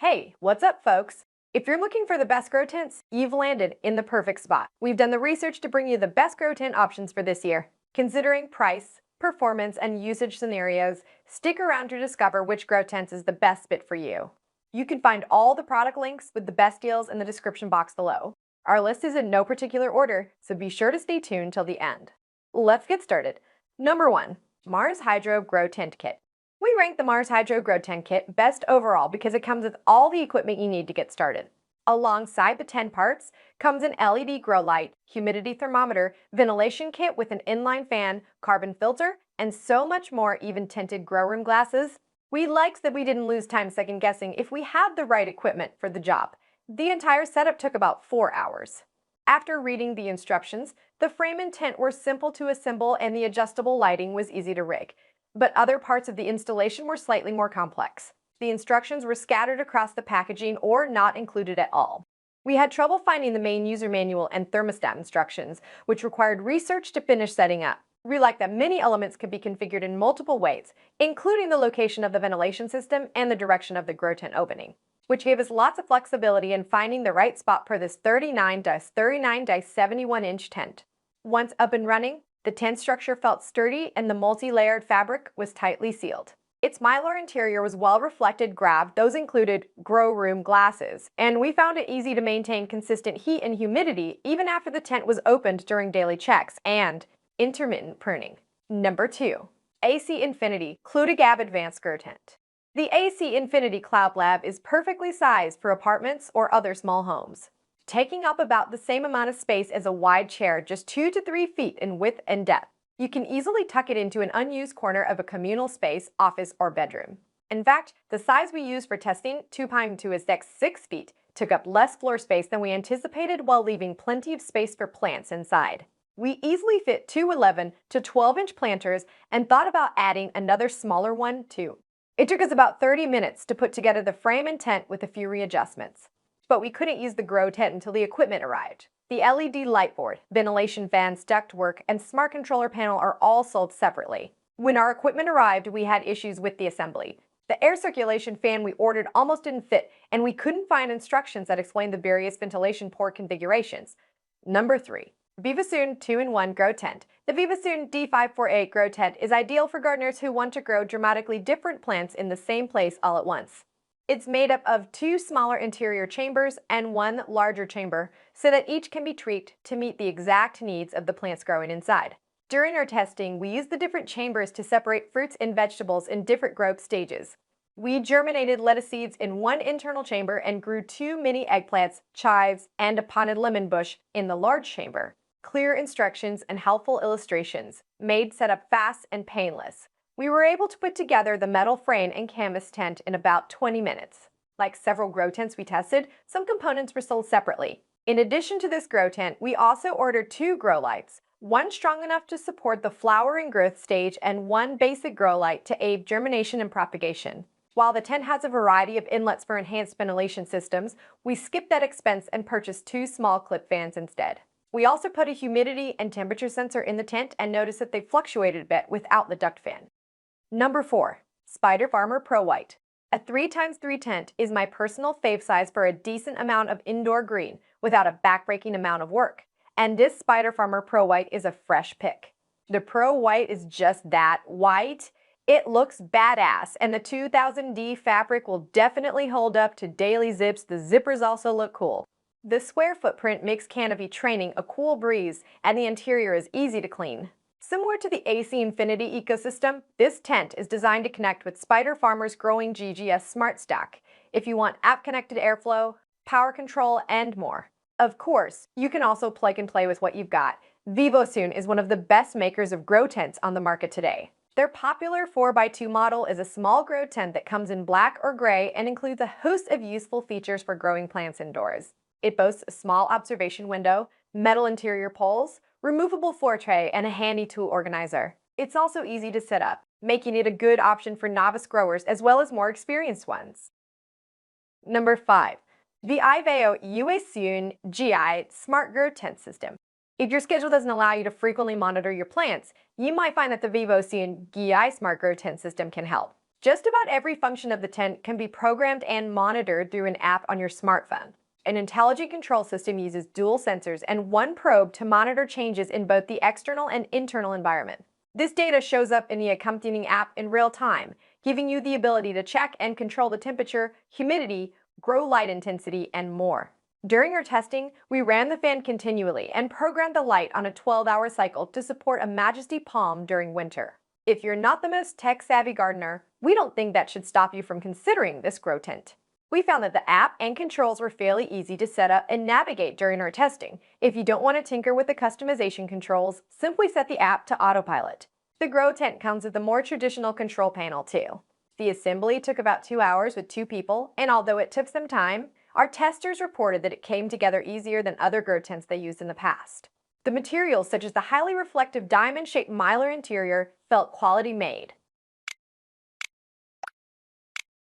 Hey, what's up, folks? If you're looking for the best grow tents, you've landed in the perfect spot. We've done the research to bring you the best grow tent options for this year. Considering price, performance, and usage scenarios, stick around to discover which grow tents is the best fit for you. You can find all the product links with the best deals in the description box below. Our list is in no particular order, so be sure to stay tuned till the end. Let's get started. Number 1. Mars Hydro Grow Tent Kit. We rank the Mars Hydro Grow Tent Kit best overall because it comes with all the equipment you need to get started. Alongside the 10 parts comes an LED grow light, humidity thermometer, ventilation kit with an inline fan, carbon filter, and so much more, even tinted grow room glasses. We liked that we didn't lose time second guessing if we had the right equipment for the job. The entire setup took about 4 hours. After reading the instructions, the frame and tent were simple to assemble and the adjustable lighting was easy to rig. But other parts of the installation were slightly more complex. The instructions were scattered across the packaging or not included at all. We had trouble finding the main user manual and thermostat instructions, which required research to finish setting up. We liked that many elements could be configured in multiple ways, including the location of the ventilation system and the direction of the grow tent opening, which gave us lots of flexibility in finding the right spot for this 39x71-inch tent. Once up and running, the tent structure felt sturdy and the multi-layered fabric was tightly sealed. Its mylar interior was well-reflected grab. Those included grow room glasses, and we found it easy to maintain consistent heat and humidity even after the tent was opened during daily checks and intermittent pruning. Number 2. AC Infinity CLOUDLAB Advanced Grow Tent. The AC Infinity CLOUDLAB is perfectly sized for apartments or other small homes, taking up about the same amount of space as a wide chair, just 2 to 3 feet in width and depth. You can easily tuck it into an unused corner of a communal space, office, or bedroom. In fact, the size we used for testing, 2x2 is 6 feet, took up less floor space than we anticipated while leaving plenty of space for plants inside. We easily fit 2 11 to 12-inch planters and thought about adding another smaller one too. It took us about 30 minutes to put together the frame and tent with a few readjustments. But we couldn't use the grow tent until the equipment arrived. The LED light board, ventilation fans, ductwork, and smart controller panel are all sold separately. When our equipment arrived, we had issues with the assembly. The air circulation fan we ordered almost didn't fit, and we couldn't find instructions that explained the various ventilation port configurations. Number 3. Vivosun 2-in-1 Grow Tent. The Vivosun D548 Grow Tent is ideal for gardeners who want to grow dramatically different plants in the same place all at once. It's made up of 2 smaller interior chambers and 1 larger chamber, so that each can be tweaked to meet the exact needs of the plants growing inside. During our testing, we used the different chambers to separate fruits and vegetables in different growth stages. We germinated lettuce seeds in 1 internal chamber and grew 2 mini eggplants, chives, and a potted lemon bush in the large chamber. Clear instructions and helpful illustrations made setup fast and painless. We were able to put together the metal frame and canvas tent in about 20 minutes. Like several grow tents we tested, some components were sold separately. In addition to this grow tent, we also ordered 2 grow lights, 1 strong enough to support the flowering growth stage and 1 basic grow light to aid germination and propagation. While the tent has a variety of inlets for enhanced ventilation systems, we skipped that expense and purchased 2 small clip fans instead. We also put a humidity and temperature sensor in the tent and noticed that they fluctuated a bit without the duct fan. Number 4. Spider Farmer Pro White. A 3x3 tent is my personal fave size for a decent amount of indoor green without a backbreaking amount of work. And this Spider Farmer Pro White is a fresh pick. The Pro White is just that, white. It looks badass, and the 2000D fabric will definitely hold up to daily zips. The zippers also look cool. The square footprint makes canopy training a cool breeze, and the interior is easy to clean. Similar to the AC Infinity ecosystem, this tent is designed to connect with Spider Farmer's growing GGS Smart Stack if you want app-connected airflow, power control, and more. Of course, you can also plug and play with what you've got. Vivosun is one of the best makers of grow tents on the market today. Their popular 4x2 model is a small grow tent that comes in black or gray and includes a host of useful features for growing plants indoors. It boasts a small observation window, metal interior poles, removable floor tray, and a handy tool organizer. It's also easy to set up, making it a good option for novice growers as well as more experienced ones. Number 5. The Vivosun GI Smart Grow Tent System. If your schedule doesn't allow you to frequently monitor your plants, you might find that the Vivosun GI Smart Grow Tent System can help. Just about every function of the tent can be programmed and monitored through an app on your smartphone. An intelligent control system uses dual sensors and one probe to monitor changes in both the external and internal environment. This data shows up in the accompanying app in real time, giving you the ability to check and control the temperature, humidity, grow light intensity, and more. During our testing, we ran the fan continually and programmed the light on a 12-hour cycle to support a Majesty Palm during winter. If you're not the most tech-savvy gardener, we don't think that should stop you from considering this grow tent. We found that the app and controls were fairly easy to set up and navigate during our testing. If you don't want to tinker with the customization controls, simply set the app to autopilot. The grow tent comes with a more traditional control panel too. The assembly took about 2 hours with 2 people, and although it took some time, our testers reported that it came together easier than other grow tents they used in the past. The materials, such as the highly reflective diamond-shaped mylar interior, felt quality made.